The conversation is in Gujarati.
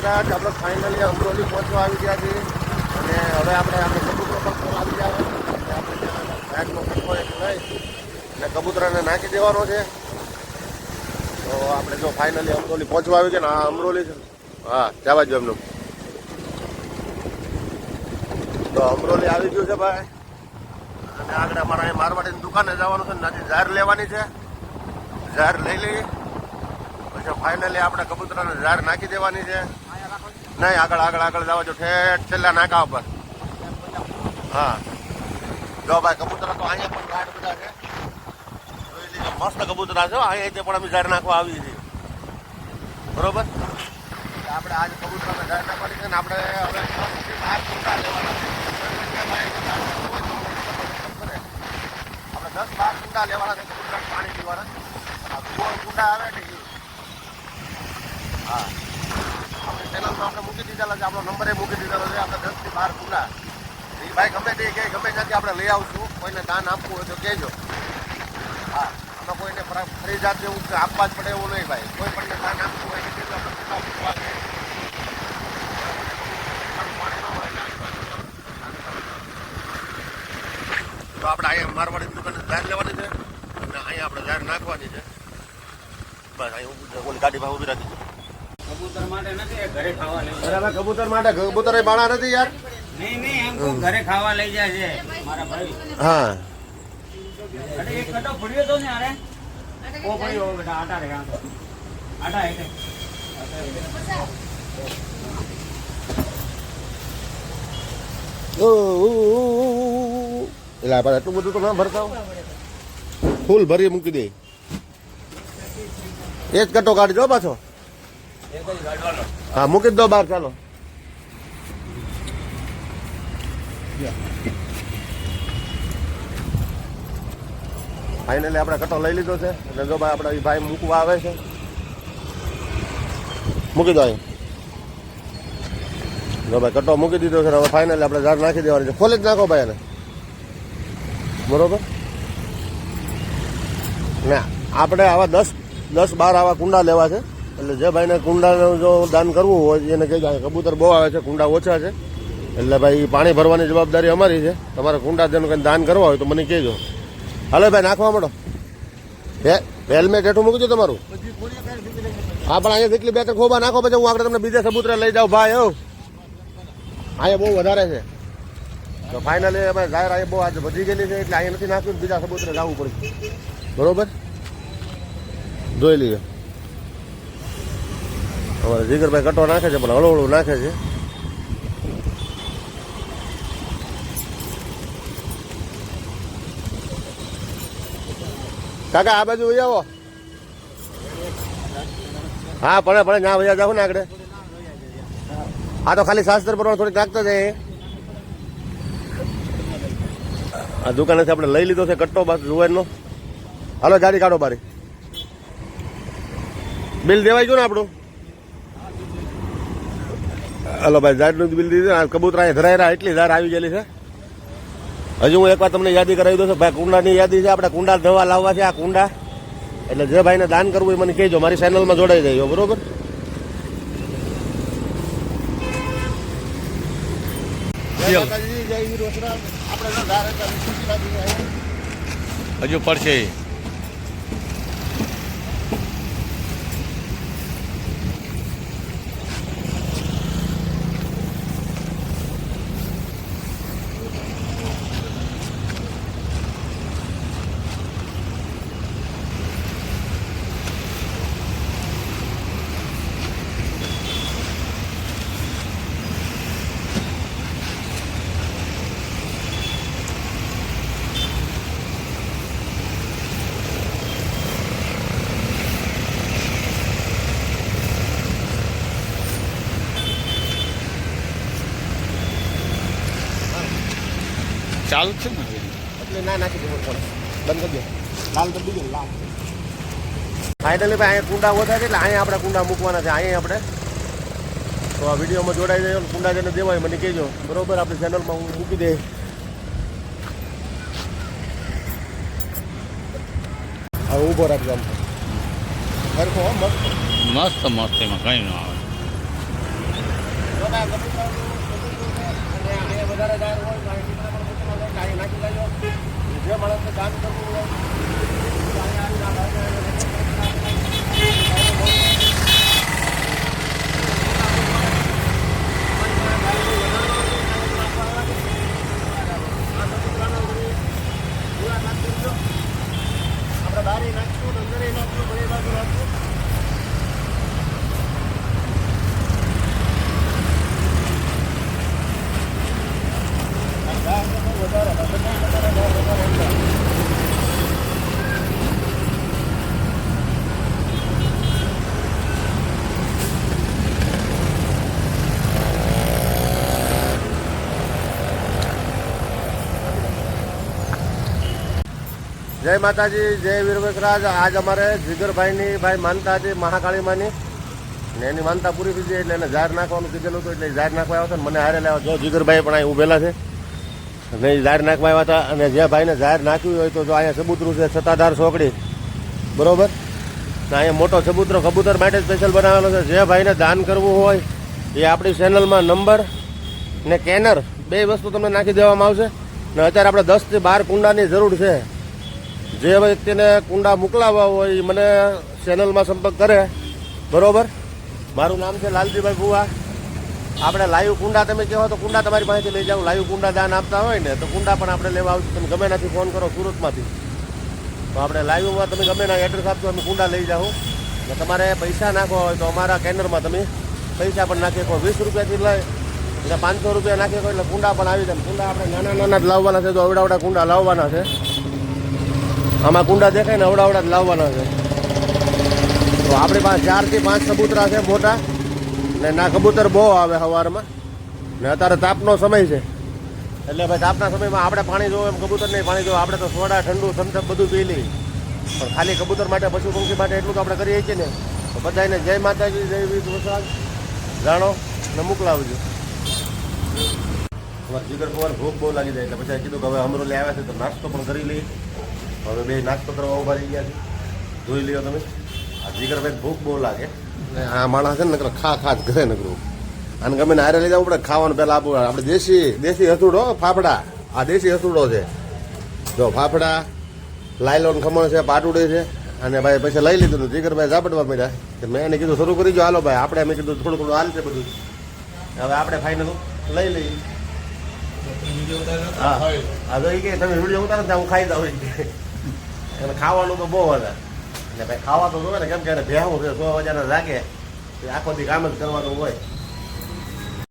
કાકાજ આપણે ફાઇનલી અમરોલી પહોંચવા આવી ગયા છીએ અને હવે આપણે કબૂતરો પર આવી ગયા આપણે ત્યાં કબૂતરો લઈ અને કબૂતરાને નાખી દેવાનો છે. તો આપણે જો ફાઇનલી અમરોલી પહોંચવા આવી ગયા ને આ અમરોલી છે. હા જવા જો એમનું. તો અમરોલી આવી ગયું છે ભાઈ અને આગળ અમારા અહીં મારવાડીની દુકાને જવાનું છે. નાથી ઝાર લેવાની છે. ઝાર લઈ લઈએ પછી ફાઇનલી આપણે કબૂતરાને ઝાર નાખી દેવાની છે. નહીં આગળ આગળ આગળ જવા જો ઠેઠ છેલ્લા નાકા ઉપર. હા જો ભાઈ કબૂતરા તો અહીંયા પણ ઝાડ બધા છે. જોઈ લીધો મસ્ત કબૂતરા છે. અહીંયા પણ અમે ઝાડ નાખવા આવીએ છીએ બરોબર. આપણે આજે કબૂતરાને ઝાડ નાખવાની છે ને આપણે હવે આપણે 10-12 કુંડા લેવાના છે કબૂતરા પાણી પીવાના. કુંડા આવે ને હા આપણે ચેનલમાં આપણે મૂકી દીધેલા છે. આપણો નંબર મૂકી દીધેલો છે. આપણે 10 થી 12 કુંડા એ ભાઈ ગમે તે કે ગમે ત્યાંથી આપણે લઈ આવશું. કોઈને દાન આપવું હોય તો કહેજો. હા આપણે કોઈને ફરી જાત એવું આપવા જ પડે એવું નહીં ભાઈ. કોઈ પણ દાન આપવું હોય તો કહેજો. તો આપણે અહીંયા મારવાડી દુકાને ઝાર લેવાની છે અને અહીંયા આપણે ઝાર નાખવાની છે. બસ અહીંયા ઓલી ગાડી ભાવ ઉભી રાખી. કબૂતર માટે નથી, ઘરે ખાવા લઈ જાય. બરાબર કબૂતર માટે કબૂતર બાળા નથી યાર. નહીં એમ તો ઘરે ખાવા લઈ જાય છે મારા ભાઈ. હા અરે એક કટો પડ્યો તો ને અરે ઓ પડ્યો બેટા આટા રે આટા એટલે એટલે આપણે એટલું બધું તો ના ભરતા ફૂલ ભરી મૂકી દે. એ જ કટો કાઢજો પાછો. હા મૂકી દો બહાર. ચાલો ફાઇનલી આપણે કટો લઈ લીધો છે એટલે જો ભાઈ આપણે ભાઈ મૂકવા આવે છે. મૂકી દો અહીં. જો ભાઈ કટો મૂકી દીધો છે. હવે ફાઇનલી આપણે ઝાડ નાખી દેવાની છે. ખોલી જ નાખો ભાઈ એને બરોબર. ના આપણે આવા 10-12 આવા કુંડા લેવા છે. એટલે જે ભાઈને કુંડાનું જો દાન કરવું હોય એને કહી જાય. કબૂતર બહુ આવે છે, કુંડા ઓછા છે એટલે ભાઈ પાણી ભરવાની જવાબદારી અમારી છે. તમારે કુંડા જેનું કંઈ દાન કરવા હોય તો મને કહેજો. હાલો ભાઈ નાખવા માંડો. હેલ્મેટ હેઠું મૂકજો તમારું. હા પણ અહીંયા જેટલી 2-3 ખોબા નાખો પછી હું આગળ તમને બીજા સબૂતરે લઈ જાઉં ભાઈ. અહીંયા બહુ વધારે છે તો ફાઇનલી અમે જાહેર અહીંયા બહુ આજે વધી ગયેલી છે એટલે અહીંયા નથી નાખ્યું. બીજા સબૂતરે જવું પડશે બરોબર. જોઈ લઈએ અમારે જીગરભાઈ કટો નાખે છે પણ હળવું હળવું નાખે છે. કાકા આ બાજુ વહી આવો. હા પણ ના વહી જાવ ને આગળ. આ તો ખાલી શાસ્ત્ર પ્રમાણે થોડીક નાખતો જાય. આ દુકાનેથી આપણે લઈ લીધો છે કટ્ટો બસ જુવારનો. હાલો ગાડી કાઢો બારી. બિલ દેવાય ગયું ને આપણું. હાલો ભાઈ ઝાડનું બિલ દીધું. કબૂતરા અહીં ધરાયેલા એટલી ઝાડ આવી ગયેલી છે. હજુ હું એકવાર તમને યાદી કરાવી દઉં છું ભાઈ. કુંડાની યાદી છે. આપણે કુંડા ધોવા લાવવા છે આ કુંડા. એટલે જે ભાઈને દાન કરવું એ મને કહેજો. મારી ચેનલમાં જોડાઈ જાય બરોબર. હજુ પડશે. ચાલુ છે ને એટલે ના નાખી દેવું પડે. બંધ કરી દો. લાલ કરી દીધું લાલ. ફાઇનલી ભાઈ અહીંયા કુંડા ઓછા છે એટલે અહીંયા આપણે કુંડા મૂકવાના છે. અહીંયા આપણે તો આ વિડીયોમાં જોડાઈ જાય. કુંડા જેને દેવાય મને કહેજો બરોબર. આપણી ચેનલમાં હું મૂકી દે. હવે ઊભો રાખજો આમ સરખો મસ્ત મસ્ત મસ્ત એમાં કંઈ ન આવે. બધા કબૂતર અને અહીંયા વધારે દાન હોય તો અહીં કેટલા પણ મૂકવા હોય તો અહીં નાખી લેજો. જે માણસને દાન કરવું હોય તો અહીંયા આવીને આ ભાઈને આપણે બારી નાખશું અંદર નાખશું બે બાજુ નાખશું. જય માતાજી, જય વીરવસરાજ. આજ અમારે જીગરભાઈની ભાઈ માનતા હતી મહાકાળીમાંની ને એની માનતા પૂરી થઈ ગઈ એટલે એને ઝાડ નાખવાનું કીધેલું હતું એટલે ઝાડ નાખવા આવ્યા હતા. મને હારે લાવ્યા જો જીગરભાઈ પણ અહીં ઉભેલા છે અને એ ઝાડ નાખવા આવ્યા હતા. અને જે ભાઈને ઝાડ નાખ્યું હોય તો જો અહીંયા ચબૂતરું છે સત્તાધાર ચોકડી બરોબર ને અહીંયા મોટો ચબૂતરો કબૂતર માટે સ્પેશિયલ બનાવેલો છે. જે ભાઈને દાન કરવું હોય એ આપણી ચેનલમાં નંબર ને કેનર બે વસ્તુ તમને નાખી દેવામાં આવશે. ને અત્યારે આપણે 10 થી 12 કુંડાની જરૂર છે. જે વ્યક્તિને કુંડા મોકલાવવા હોય એ મને ચેનલમાં સંપર્ક કરે બરોબર. મારું નામ છે લાલજીભાઈ ભુવા. આપણે લાઈવ કુંડા તમે કહેવો તો કુંડા તમારી પાસેથી લઈ જાઓ. લાઈવ કુંડા દાન આપતા હોય ને તો કુંડા પણ આપણે લેવા આવશું. તમે ગમે ત્યાંથી ફોન કરો સુરતમાંથી તો આપણે લાઈવમાં તમે ગમે ના એડ્રેસ આપજો અમે કુંડા લઈ જાઓ. ને તમારે પૈસા નાખવા હોય તો અમારા કેન્દ્રમાં તમે પૈસા પણ નાખી શકો. 20 રૂપિયાથી લઈ એટલે 500 રૂપિયા નાખી શકો એટલે કુંડા પણ આવી જાય. કુંડા આપણે નાના નાના જ લાવવાના છે. તો અવડાવડા કુંડા લાવવાના છે. આમાં કુંડા દેખાય ને અવડાવડા જ લાવવાના છે. તો આપણી પાસે 4 થી 5 કબૂતરા છે મોટા ને ના કબૂતર બહુ આવે સવારમાં ને અત્યારે તાપનો સમય છે એટલે ભાઈ તાપના સમયમાં આપણે પાણી જોવું એમ કબૂતર નહીં પાણી જોવું. આપણે તો સોડા ઠંડુ સંતપ બધું પી લઈએ પણ ખાલી કબૂતર માટે પશુ પંખી માટે એટલું તો આપણે કરીએ છીએ ને. તો બધાને જય માતાજી, જય વીરવસરાજ. જાણો ને મોકલાવજો. જીગર પવાર ભૂખ બહુ લાગી જાય એટલે પછી કીધું કે હવે અમરોલી આવ્યા છે તો નાસ્તો પણ કરી લઈએ. હવે બે નાસ્તો કરવા ઉભા રહી ગયા છે. જોઈ લ્યો તમે. આ જીગરભાઈ ભૂખ બહુ લાગે આ માણસ છે ને નકર ખા જ ઘરે નકરું. અને ગમે ને હારે લઈ જવું પડે ખાવાનું પહેલાં આપવું. આપણે દેશી હસુડો ફાફડા. આ દેશી હસુડો છે જો ફાફડા લાયલોન ખમણ છે પાટુડી છે. અને ભાઈ પછી લઈ લીધું જીગરભાઈ ઝાપટવા મળ્યા કે મેં એને કીધું શરૂ કરી જો હાલો ભાઈ. આપણે મેં કીધું થોડું થોડું હાલ છે બધું. હવે આપણે ફાઇનલ લઈ લઈએ. હા હા તો એ કે તમે વિડીયો ઉતારો ને હું ખાઈ દઉં એને ખાવાનું તો બહુ વધારે એટલે ભાઈ ખાવા તો જોવે ને કેમ કે ભેહું છે 100 વાગ્યાના જાગે આખો દી કામ જ કરવાનું હોય.